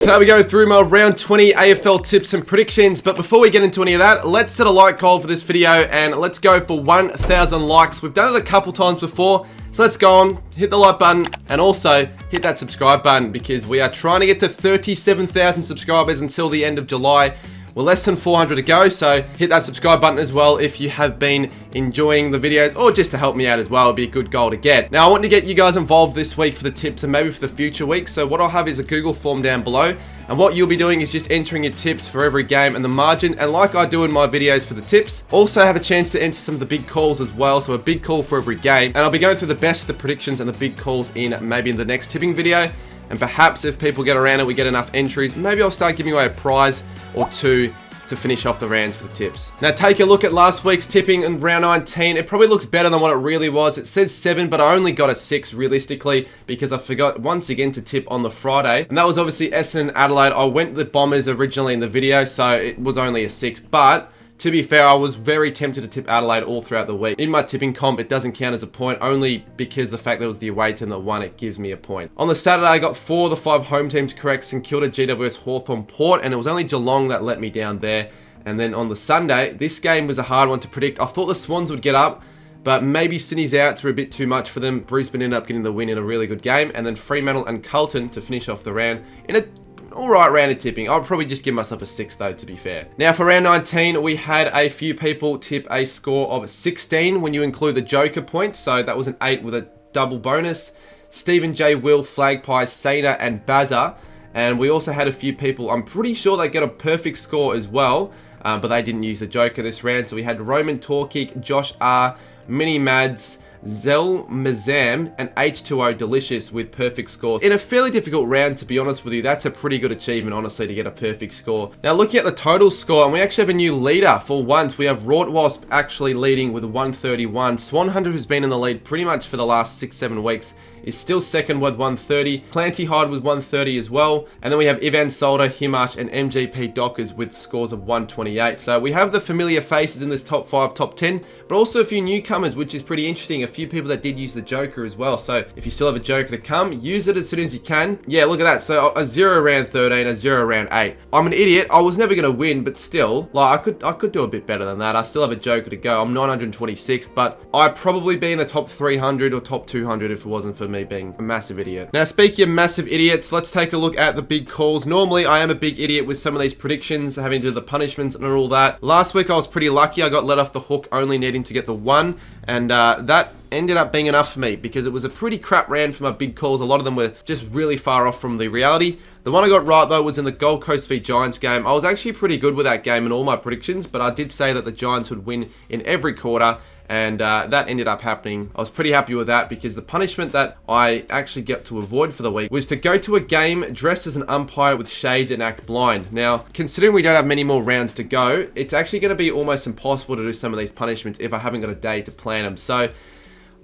Today we're going through my round 20 AFL tips and predictions, but before we get into any of that, let's set a like goal for this video and let's go for 1,000 likes. We've done it a couple times before, so let's go on, hit the like button and also hit that subscribe button because we are trying to get to 37,000 subscribers until the end of July. We're less than 400 to go, so hit that subscribe button as well if you have been enjoying the videos or just to help me out as well. It'd be a good goal to get. Now, I want to get you guys involved this week for the tips and maybe for the future weeks. So what I'll have is a Google form down below. And what you'll be doing is just entering your tips for every game and the margin. And like I do in my videos for the tips, also have a chance to enter some of the big calls as well. So a big call for every game. And I'll be going through the best of the predictions and the big calls in maybe in the next tipping video. And perhaps if people get around it, we get enough entries, maybe I'll start giving away a prize or two to finish off the rounds for the tips. Now take a look at last week's tipping in round 19. It probably looks better than what it really was. It says 7, but I only got a 6 realistically because I forgot once again to tip on the Friday. And that was obviously Essendon and Adelaide. I went the Bombers originally in the video, so it was only a 6, but to be fair, I was very tempted to tip Adelaide all throughout the week. In my tipping comp, it doesn't count as a point, only because the fact that it was the away team that won, it gives me a point. On the Saturday, I got 4 of the 5 home teams correct, St Kilda, GWS, Hawthorn, Port, and it was only Geelong that let me down there. And then on the Sunday, this game was a hard one to predict. I thought the Swans would get up, but maybe Sydney's outs were a bit too much for them. Brisbane ended up getting the win in a really good game, and then Fremantle and Carlton to finish off the round in a alright round of tipping. I'll probably just give myself a 6 though, to be fair. Now for round 19, we had a few people tip a score of 16 when you include the Joker points. So that was an 8 with a double bonus. Stephen J, Will, Flagpie, Sana, and Bazza. And we also had a few people, I'm pretty sure they got a perfect score as well, but they didn't use the Joker this round. So we had Roman Torkic, Josh R, Mini Mads, Zel Mazam, and H2O Delicious with perfect scores. In a fairly difficult round, to be honest with you, that's a pretty good achievement, honestly, to get a perfect score. Now, looking at the total score, and we actually have a new leader for once. We have Rort Wasp actually leading with 131. Swan Hunter, who's been in the lead pretty much for the last 6-7 weeks, is still second with 130. Planty Hyde with 130 as well. And then we have Ivan Solder, Himash, and MGP Dockers with scores of 128. So we have the familiar faces in this top 5, top 10, but also a few newcomers, which is pretty interesting. A few people that did use the Joker as well. So if you still have a Joker to come, use it as soon as you can. Yeah, look at that. So a 0 round 13, a 0 round 8. I'm an idiot. I was never going to win, but still, like I could do a bit better than that. I still have a Joker to go. I'm 926th, but I'd probably be in the top 300 or top 200 if it wasn't for me being a massive idiot. Now, speaking of massive idiots, let's take a look at the big calls. Normally, I am a big idiot with some of these predictions, having to do the punishments and all that. Last week, I was pretty lucky. I got let off the hook, only needing to get the 1, and that ended up being enough for me because it was a pretty crap round for my big calls. A lot of them were just really far off from the reality. The one I got right, though, was in the Gold Coast v Giants game. I was actually pretty good with that game in all my predictions, but I did say that the Giants would win in every quarter, and that ended up happening. I was pretty happy with that because the punishment that I actually get to avoid for the week was to go to a game dressed as an umpire with shades and act blind. Now, considering we don't have many more rounds to go, it's actually going to be almost impossible to do some of these punishments if I haven't got a day to plan them. So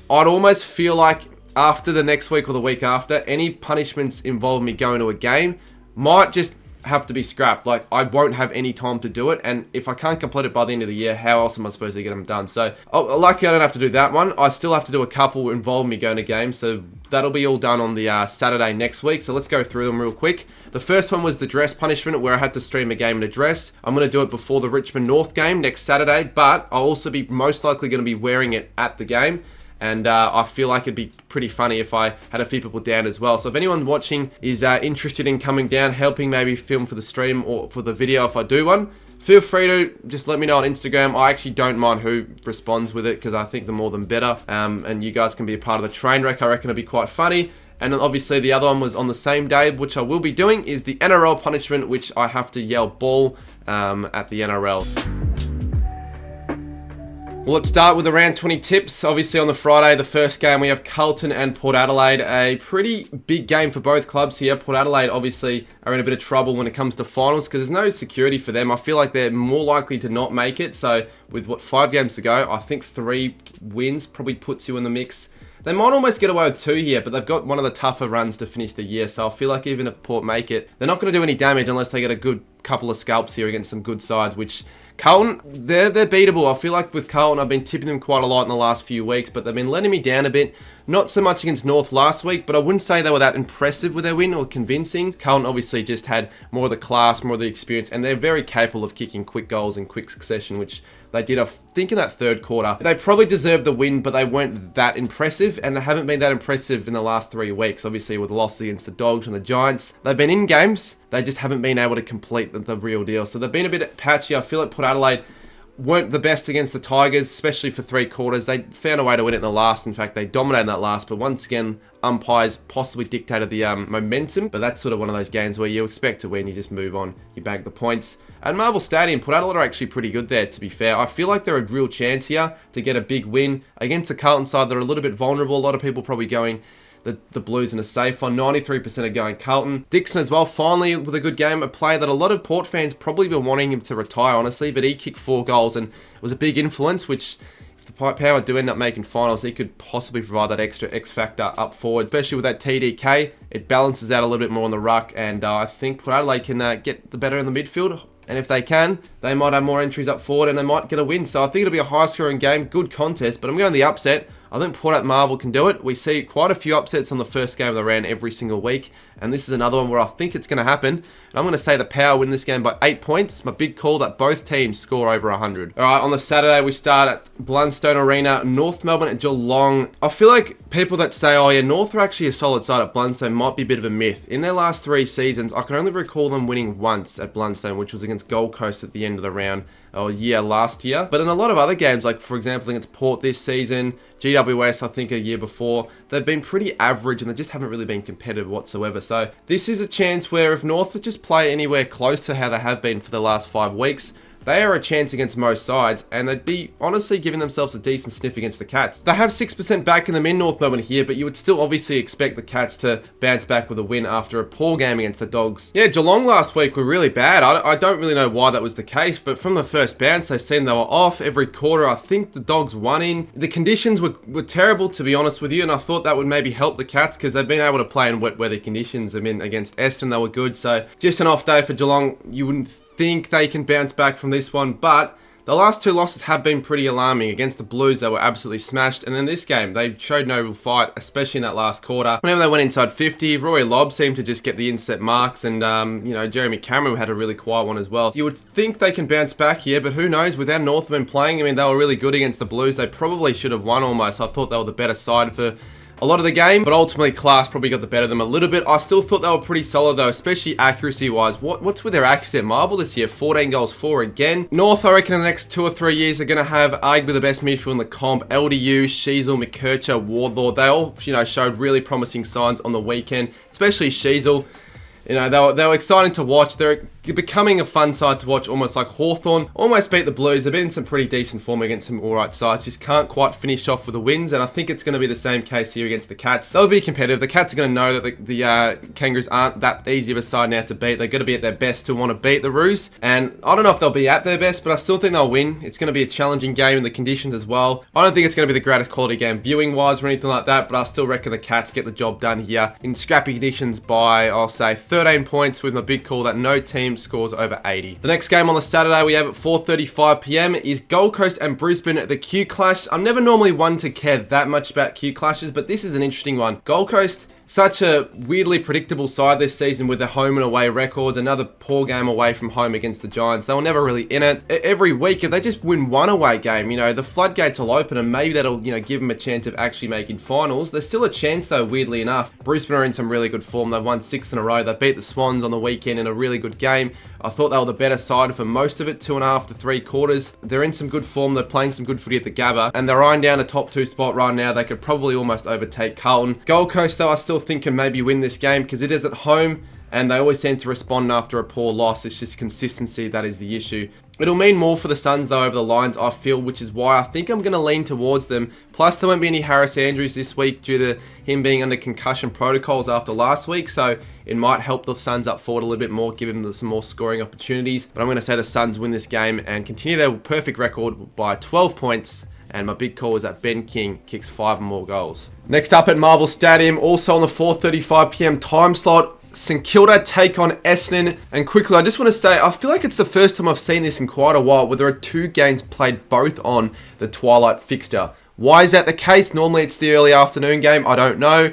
I'd almost feel like after the next week or the week after, any punishments involve me going to a game might just have to be scrapped. Like, I won't have any time to do it, and if I can't complete it by the end of the year, how else am I supposed to get them done? So luckily I don't have to do that one. I still have to do a couple involving me going to games, so that'll be all done on the Saturday next week. So let's go through them real quick. The first one was the dress punishment, where I had to stream a game in a dress. I'm going to do it before the Richmond North game next Saturday, but I'll also be most likely going to be wearing it at the game. And I feel like it'd be pretty funny if I had a few people down as well. So if anyone watching is interested in coming down, helping maybe film for the stream or for the video if I do one, feel free to just let me know on Instagram. I actually don't mind who responds with it because I think the more the better. And you guys can be a part of the train wreck. I reckon it'd be quite funny. And then obviously the other one was on the same day, which I will be doing, is the NRL punishment, which I have to yell ball at the NRL. Well, let's start with the round 20 tips. Obviously on the Friday, the first game, we have Carlton and Port Adelaide. A pretty big game for both clubs here. Port Adelaide obviously are in a bit of trouble when it comes to finals because there's no security for them. I feel like they're more likely to not make it. So with 5 games to go, I think 3 wins probably puts you in the mix. They might almost get away with 2 here, but they've got one of the tougher runs to finish the year. So I feel like even if Port make it, they're not going to do any damage unless they get a good couple of scalps here against some good sides, which Carlton, they're beatable. I feel like with Carlton, I've been tipping them quite a lot in the last few weeks, but they've been letting me down a bit. Not so much against North last week, but I wouldn't say they were that impressive with their win or convincing. Carlton obviously just had more of the class, more of the experience, and they're very capable of kicking quick goals in quick succession, which they did, I think, in that third quarter. They probably deserved the win, but they weren't that impressive, and they haven't been that impressive in the last 3 weeks, obviously, with the loss against the Dogs and the Giants. They've been in games, they just haven't been able to complete the real deal. So they've been a bit patchy. I feel like Port Adelaide weren't the best against the Tigers, especially for 3 quarters. They found a way to win it in the last. In fact, they dominated that last, but once again, umpires possibly dictated the momentum, but that's sort of one of those games where you expect to win, you just move on, you bag the points. At Marvel Stadium, Port Adelaide are actually pretty good there, to be fair. I feel like they're a real chance here to get a big win against the Carlton side. They're a little bit vulnerable. A lot of people probably going the Blues in a safe one. 93% are going Carlton. Dixon as well, finally with a good game. A player that a lot of Port fans probably been wanting him to retire, honestly, but he kicked 4 goals and it was a big influence, which if the Power do end up making finals, he could possibly provide that extra X factor up forward, especially with that TDK. It balances out a little bit more on the ruck, and I think Port Adelaide can get the better in the midfield. And if they can, they might have more entries up forward and they might get a win. So I think it'll be a high-scoring game, good contest, but I'm going the upset. I think Port at Marvel can do it. We see quite a few upsets on the first game of the round every single week, and this is another one where I think it's going to happen. And I'm going to say the Power win this game by 8 points. My big call that both teams score over 100. All right, on the Saturday, we start at Blundstone Arena, North Melbourne at Geelong. I feel like people that say, oh yeah, North are actually a solid side at Blundstone might be a bit of a myth. In their last 3 seasons, I can only recall them winning once at Blundstone, which was against Gold Coast at the end of the round. Last year. But in a lot of other games, like for example against Port this season, GWS I think a year before, they've been pretty average and they just haven't really been competitive whatsoever. So this is a chance where if North just play anywhere close to how they have been for the last 5 weeks, they are a chance against most sides, and they'd be honestly giving themselves a decent sniff against the Cats. They have 6% back in them in North Melbourne here, but you would still obviously expect the Cats to bounce back with a win after a poor game against the Dogs. Yeah, Geelong last week were really bad. I don't really know why that was the case, but from the first bounce, they seemed they were off every quarter. I think the Dogs won in. The conditions were terrible, to be honest with you, and I thought that would maybe help the Cats because they've been able to play in wet weather conditions. I mean, against Essendon, they were good, so just an off day for Geelong. You wouldn't think they can bounce back from this one, but the last 2 losses have been pretty alarming. Against the Blues, they were absolutely smashed, and in this game, they showed no real fight, especially in that last quarter. Whenever they went inside 50, Rory Lobb seemed to just get the inset marks, and Jeremy Cameron had a really quiet one as well. You would think they can bounce back here, but who knows? With our Northmen playing, I mean, they were really good against the Blues. They probably should have won almost. I thought they were the better side for a lot of the game, but ultimately class probably got the better of them a little bit. I still thought they were pretty solid though, especially accuracy wise. What's with their accuracy at Marvel this year? 14 goals for again. North, I reckon in the next 2 or 3 years are going to have arguably the best midfield in the comp. LDU, Sheasel, McKercher, Wardlaw, they all showed really promising signs on the weekend, especially Sheasel. They were exciting to watch. They're becoming a fun side to watch, almost like Hawthorn. Almost beat the Blues. They've been in some pretty decent form against some alright sides. Just can't quite finish off with the wins, and I think it's going to be the same case here against the Cats. They'll be competitive. The Cats are going to know that the Kangaroos aren't that easy of a side now to beat. They're going to be at their best to want to beat the Roos, and I don't know if they'll be at their best, but I still think they'll win. It's going to be a challenging game in the conditions as well. I don't think it's going to be the greatest quality game viewing-wise or anything like that, but I still reckon the Cats get the job done here in scrappy conditions by, I'll say, 13 points with my big call that no team scores over 80. The next game on the Saturday we have at 4:35 PM is Gold Coast and Brisbane at the Q Clash. I'm never normally one to care that much about Q Clashes, but this is an interesting one. Gold Coast, such a weirdly predictable side this season with their home and away records. Another poor game away from home against the Giants. They were never really in it. Every week, if they just win one away game, the floodgates will open and maybe that'll, give them a chance of actually making finals. There's still a chance though, weirdly enough. Brisbane are in some really good form. They've won 6 in a row. They beat the Swans on the weekend in a really good game. I thought they were the better side for most of it, 2.5 to 3 quarters. They're in some good form. They're playing some good footy at the Gabba, and they're eyeing down a top 2 spot right now. They could probably almost overtake Carlton. Gold Coast, though, I still think can maybe win this game because it is at home, and they always seem to respond after a poor loss. It's just consistency that is the issue. It'll mean more for the Suns, though, over the Lions, I feel, which is why I think I'm going to lean towards them. Plus, there won't be any Harris Andrews this week due to him being under concussion protocols after last week, so it might help the Suns up forward a little bit more, give them some more scoring opportunities. But I'm going to say the Suns win this game and continue their perfect record by 12 points. And my big call is that Ben King kicks 5 more goals. Next up at Marvel Stadium, also on the 4:35 PM time slot, St Kilda take on Essendon. And quickly, I just want to say, I feel like it's the first time I've seen this in quite a while where there are 2 games played both on the twilight fixture. Why is that the case? Normally it's the early afternoon game. I don't know.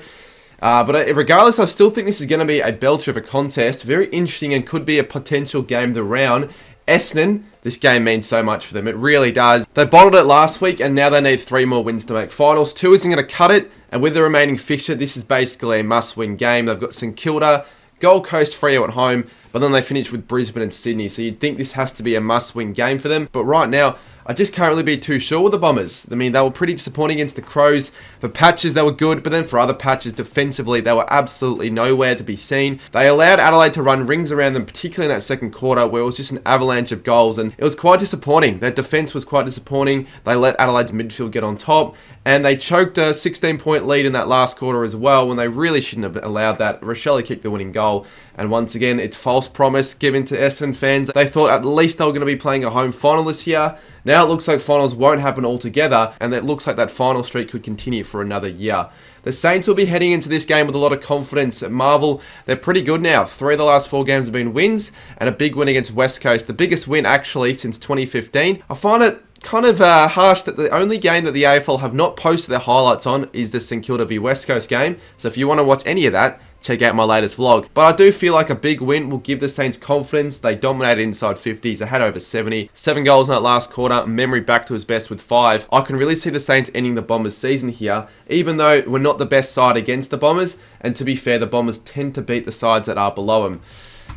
But regardless, I still think this is going to be a belter of a contest. Very interesting and could be a potential game of the round. Essendon, this game means so much for them. It really does. They bottled it last week and now they need 3 more wins to make finals. 2 isn't going to cut it. And with the remaining fixture, this is basically a must-win game. They've got St Kilda, Gold Coast, Freo at home, but then they finish with Brisbane and Sydney. So you'd think this has to be a must-win game for them. But right now, I just can't really be too sure with the Bombers. I mean, they were pretty disappointing against the Crows. For patches, they were good, but then for other patches, defensively, they were absolutely nowhere to be seen. They allowed Adelaide to run rings around them, particularly in that second quarter, where it was just an avalanche of goals, and it was quite disappointing. Their defence was quite disappointing. They let Adelaide's midfield get on top, and they choked a 16-point lead in that last quarter as well, when they really shouldn't have allowed that. Rochelle kicked the winning goal, and once again, it's false promise given to Essendon fans. They thought at least they were going to be playing a home final this year. Now it looks like finals won't happen altogether, and it looks like that final streak could continue for another year. The Saints will be heading into this game with a lot of confidence. At Marvel, they're pretty good now. 3 of the last 4 games have been wins, and a big win against West Coast. The biggest win, actually, since 2015. I find it kind of harsh that the only game that the AFL have not posted their highlights on is the St Kilda v West Coast game. So if you want to watch any of that, check out my latest vlog. But I do feel like a big win will give the Saints confidence. They dominated inside 50s. They had over 70. 7 goals in that last quarter. Memory back to his best with 5. I can really see the Saints ending the Bombers season here, even though we're not the best side against the Bombers. And to be fair, the Bombers tend to beat the sides that are below them.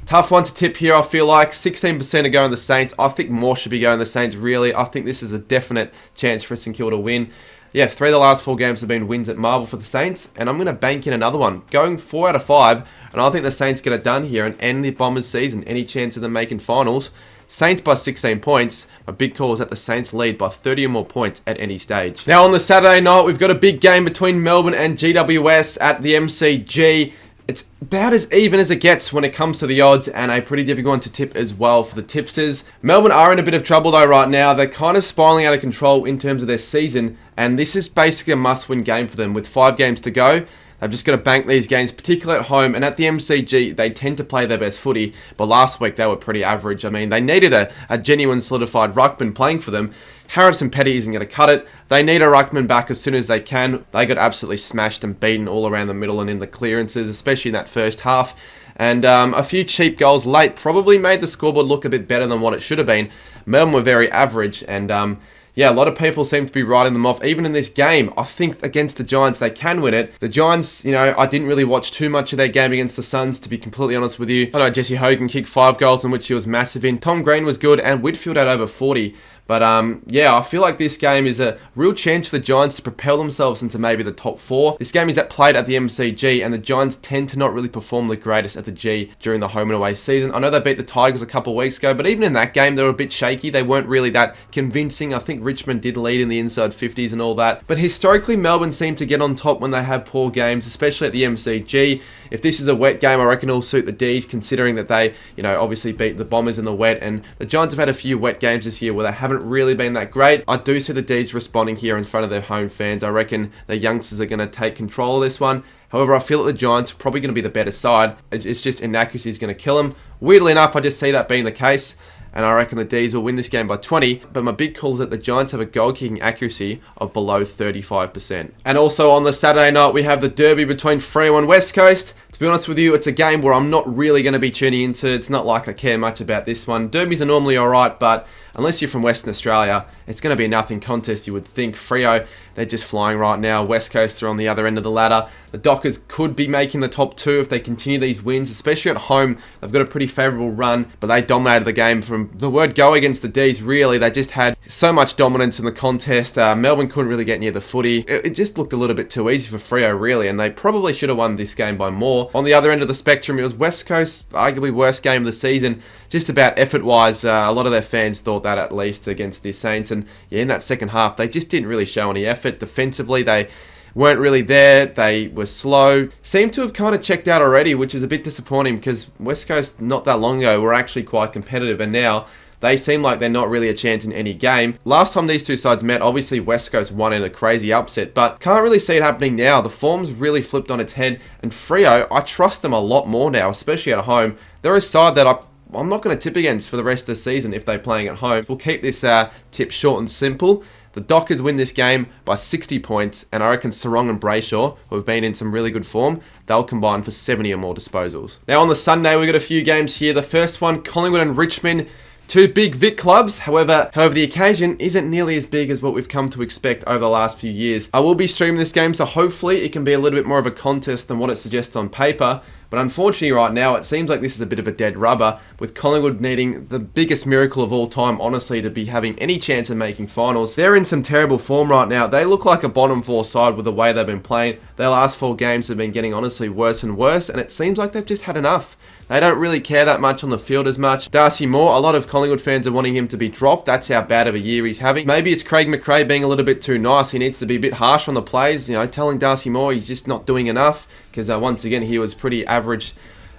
Tough one to tip here, I feel like. 16% are going the Saints. I think more should be going the Saints, really. I think this is a definite chance for St Kilda to win. Yeah, 3 of the last 4 games have been wins at Marvel for the Saints, and I'm going to bank in another one. Going 4 out of 5, and I think the Saints get it done here and end the Bombers season. Any chance of them making finals? Saints by 16 points. My big call is that the Saints lead by 30 or more points at any stage. Now on the Saturday night, we've got a big game between Melbourne and GWS at the MCG. It's about as even as it gets when it comes to the odds, and a pretty difficult one to tip as well for the tipsters. Melbourne are in a bit of trouble though right now. They're kind of spiraling out of control in terms of their season, and this is basically a must-win game for them with 5 games to go. They've just got to bank these games, particularly at home. And at the MCG, they tend to play their best footy. But last week, they were pretty average. I mean, they needed a genuine solidified ruckman playing for them. Harrison Petty isn't going to cut it. They need a ruckman back as soon as they can. They got absolutely smashed and beaten all around the middle and in the clearances, especially in that first half. And a few cheap goals late probably made the scoreboard look a bit better than what it should have been. Melbourne were very average, and yeah, a lot of people seem to be writing them off. Even in this game, I think against the Giants, they can win it. The Giants, you know, I didn't really watch too much of their game against the Suns, to be completely honest with you. I know Jesse Hogan kicked 5 goals, in which he was massive in. Tom Green was good, and Whitfield had over 40. But yeah, I feel like this game is a real chance for the Giants to propel themselves into maybe the top 4. This game is played at the MCG, and the Giants tend to not really perform the greatest at the G during the home and away season. I know they beat the Tigers a couple of weeks ago, but even in that game, they were a bit shaky. They weren't really that convincing. I think Richmond did lead in the inside 50s and all that. But historically, Melbourne seem to get on top when they have poor games, especially at the MCG. If this is a wet game, I reckon it'll suit the Ds, considering that they, you know, obviously beat the Bombers in the wet, and the Giants have had a few wet games this year where they haven't really been that great. I do see the Ds responding here in front of their home fans. I reckon the youngsters are going to take control of this one. However, I feel that the Giants are probably going to be the better side. It's just inaccuracy is going to kill them. Weirdly enough, I just see that being the case, and I reckon the Ds will win this game by 20, but my big call is that the Giants have a goal-kicking accuracy of below 35%. And also on the Saturday night, we have the derby between Freo and West Coast. To be honest with you, it's a game where I'm not really going to be tuning into. It's not like I care much about this one. Derbies are normally alright, but unless you're from Western Australia, it's going to be a nothing contest, you would think. Freo, they're just flying right now. West Coast are on the other end of the ladder. The Dockers could be making the top 2 if they continue these wins, especially at home. They've got a pretty favourable run, but they dominated the game from the word go against the Ds, really. They just had so much dominance in the contest. Melbourne couldn't really get near the footy. It just looked a little bit too easy for Freo, really, and they probably should have won this game by more. On the other end of the spectrum, it was West Coast, arguably worst game of the season. Just about effort-wise, a lot of their fans thought that at least against the Saints. And yeah, in that second half, they just didn't really show any effort. Defensively, they weren't really there. They were slow. Seemed to have kind of checked out already, which is a bit disappointing because West Coast, not that long ago, were actually quite competitive. And now they seem like they're not really a chance in any game. Last time these two sides met, obviously West Coast won in a crazy upset, but can't really see it happening now. The form's really flipped on its head, and Freo, I trust them a lot more now, especially at home. They're a side that I'm not going to tip against for the rest of the season if they're playing at home. We'll keep this tip short and simple. The Dockers win this game by 60 points, and I reckon Sarong and Brayshaw, who have been in some really good form, they'll combine for 70 or more disposals. Now on the Sunday, we've got a few games here. The first one, Collingwood and Richmond. Two big Vic clubs, however, the occasion isn't nearly as big as what we've come to expect over the last few years. I will be streaming this game, so hopefully it can be a little bit more of a contest than what it suggests on paper. But unfortunately right now, it seems like this is a bit of a dead rubber, with Collingwood needing the biggest miracle of all time, honestly, to be having any chance of making finals. They're in some terrible form right now. They look like a bottom four side with the way they've been playing. Their last 4 games have been getting honestly worse and worse, and it seems like they've just had enough. They don't really care that much on the field as much. Darcy Moore, a lot of Collingwood fans are wanting him to be dropped. That's how bad of a year he's having. Maybe it's Craig McRae being a little bit too nice. He needs to be a bit harsh on the plays, telling Darcy Moore he's just not doing enough, because once again, he was pretty average.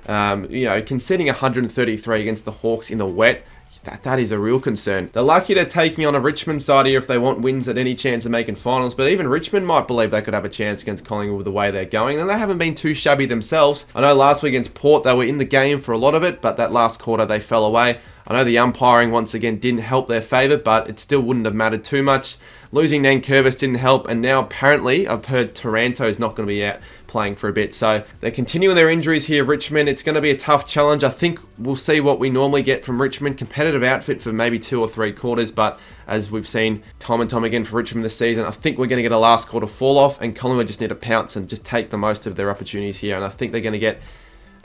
Conceding 133 against the Hawks in the wet, that is a real concern. They're lucky they're taking on a Richmond side here if they want wins at any chance of making finals, but even Richmond might believe they could have a chance against Collingwood with the way they're going, and they haven't been too shabby themselves. I know last week against Port, they were in the game for a lot of it, but that last quarter they fell away. I know the umpiring once again didn't help their favour, but it still wouldn't have mattered too much. Losing Nankervis didn't help, and now apparently I've heard Taranto's not going to be out playing for a bit. So they're continuing their injuries here, Richmond. It's going to be a tough challenge. I think we'll see what we normally get from Richmond. Competitive outfit for maybe 2 or 3 quarters, but as we've seen time and time again for Richmond this season, I think we're going to get a last quarter fall off, and Collingwood just need to pounce and just take the most of their opportunities here, and I think they're going to get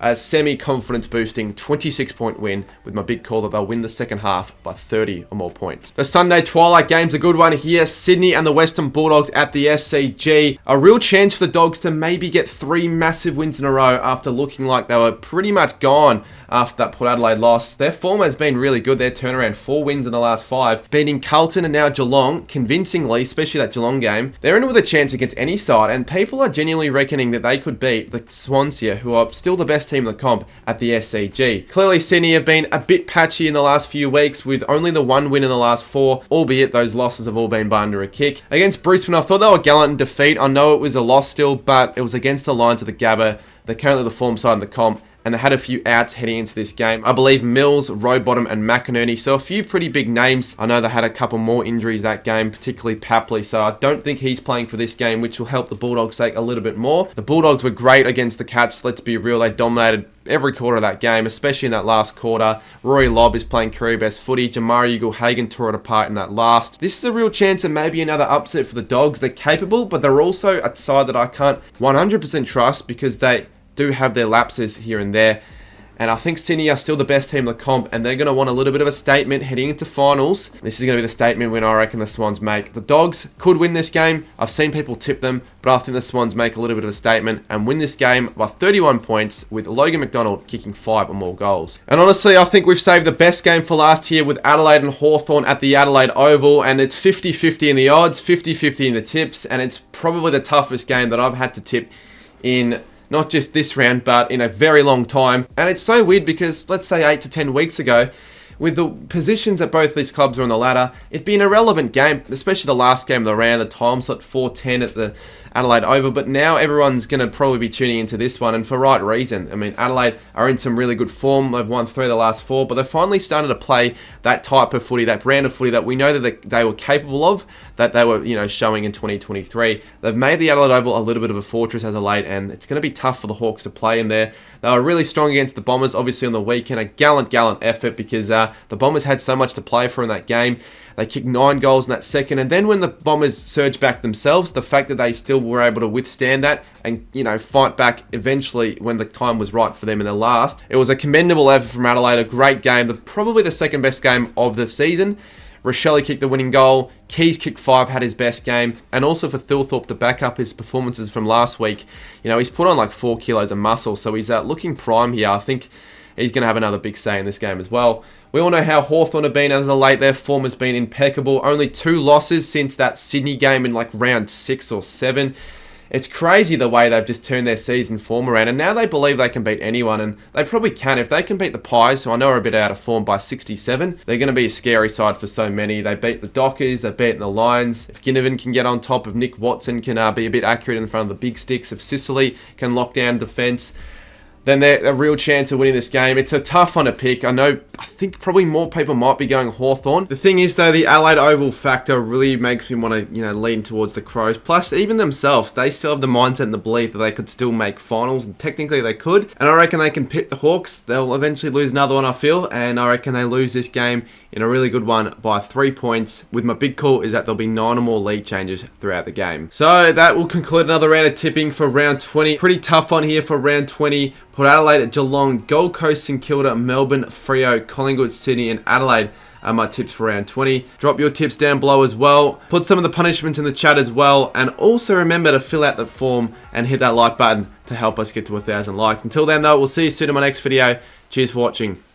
a semi-confidence boosting 26-point win, with my big call that they'll win the second half by 30 or more points. The Sunday twilight game's a good one here. Sydney and the Western Bulldogs at the SCG. A real chance for the Dogs to maybe get 3 massive wins in a row after looking like they were pretty much gone after that Port Adelaide loss. Their form has been really good. Their turnaround, 4 wins in the last 5, beating Carlton and now Geelong convincingly, especially that Geelong game. They're in with a chance against any side, and people are genuinely reckoning that they could beat the Swans here, who are still the best team in the comp at the SCG. Clearly, Sydney have been a bit patchy in the last few weeks, with only the 1 win in the last 4, albeit those losses have all been by under a kick. Against Brisbane, I thought they were gallant in defeat. I know it was a loss still, but it was against the Lions of the Gabba. They're currently the form side in the comp, and they had a few outs heading into this game. I believe Mills, Rowbottom and McInerney, so a few pretty big names. I know they had a couple more injuries that game, particularly Papley, so I don't think he's playing for this game, which will help the Bulldogs' sake a little bit more. The Bulldogs were great against the Cats, let's be real. They dominated every quarter of that game, especially in that last quarter. Rory Lobb is playing career best footy. Jamari Ugle-Hagan tore it apart in that last. This is a real chance of maybe another upset for the Dogs. They're capable, but they're also a side that I can't 100% trust, because they do have their lapses here and there. And I think Sydney are still the best team in the comp, and they're going to want a little bit of a statement heading into finals. This is going to be the statement win I reckon the Swans make. The Dogs could win this game. I've seen people tip them, but I think the Swans make a little bit of a statement and win this game by 31 points, with Logan McDonald kicking 5 or more goals. And honestly, I think we've saved the best game for last year with Adelaide and Hawthorn at the Adelaide Oval, and it's 50-50 in the odds, 50-50 in the tips, and it's probably the toughest game that I've had to tip in not just this round, but in a very long time. And it's so weird because, let's say 8 to 10 weeks ago, with the positions that both these clubs are on the ladder, it'd be an irrelevant game, especially the last game of the round, the time slot 4:10 at the Adelaide Oval. But now everyone's going to probably be tuning into this one, and for right reason. I mean, Adelaide are in some really good form. They've won 3 of the last 4, but they've finally started to play that type of footy, that brand of footy that we know that they were capable of, that they were, showing in 2023. They've made the Adelaide Oval a little bit of a fortress as of late, and it's going to be tough for the Hawks to play in there. They were really strong against the Bombers, obviously, on the weekend. A gallant effort, because the Bombers had so much to play for in that game. They kicked 9 goals in that second, and then when the Bombers surged back themselves, the fact that they still were able to withstand that and, fight back eventually when the time was right for them in the last. It was a commendable effort from Adelaide, a great game, probably the second best game of the season. Rochelle kicked the winning goal. Keys kicked 5, had his best game. And also for Thilthorpe to back up his performances from last week. He's put on like 4 kilos of muscle, so he's looking prime here. I think he's going to have another big say in this game as well. We all know how Hawthorn have been as of late. Their form has been impeccable. Only 2 losses since that Sydney game in like round 6 or 7. It's crazy the way they've just turned their season form around, and now they believe they can beat anyone, and they probably can. If they can beat the Pies, who I know are a bit out of form, by 67, they're going to be a scary side for so many. They beat the Dockers, they've beaten the Lions. If Ginnivan can get on top, if Nick Watson can be a bit accurate in front of the big sticks, if Sicily can lock down defence, then they're a real chance of winning this game. It's a tough one to pick. I think probably more people might be going Hawthorn. The thing is, though, the Adelaide Oval factor really makes me want to, lean towards the Crows. Plus, even themselves, they still have the mindset and the belief that they could still make finals, and technically they could. And I reckon they can pip the Hawks. They'll eventually lose another one, I feel, and I reckon they lose this game in a really good one by 3 points. With my big call is that there'll be 9 or more lead changes throughout the game. So that will conclude another round of tipping for round 20. Pretty tough one here for round 20. Port Adelaide, Geelong, Gold Coast and Kilda, Melbourne, Freo, Collingwood, Sydney and Adelaide are my tips for round 20. Drop your tips down below as well. Put some of the punishments in the chat as well. And also remember to fill out the form and hit that like button to help us get to 1,000 likes. Until then though, we'll see you soon in my next video. Cheers for watching.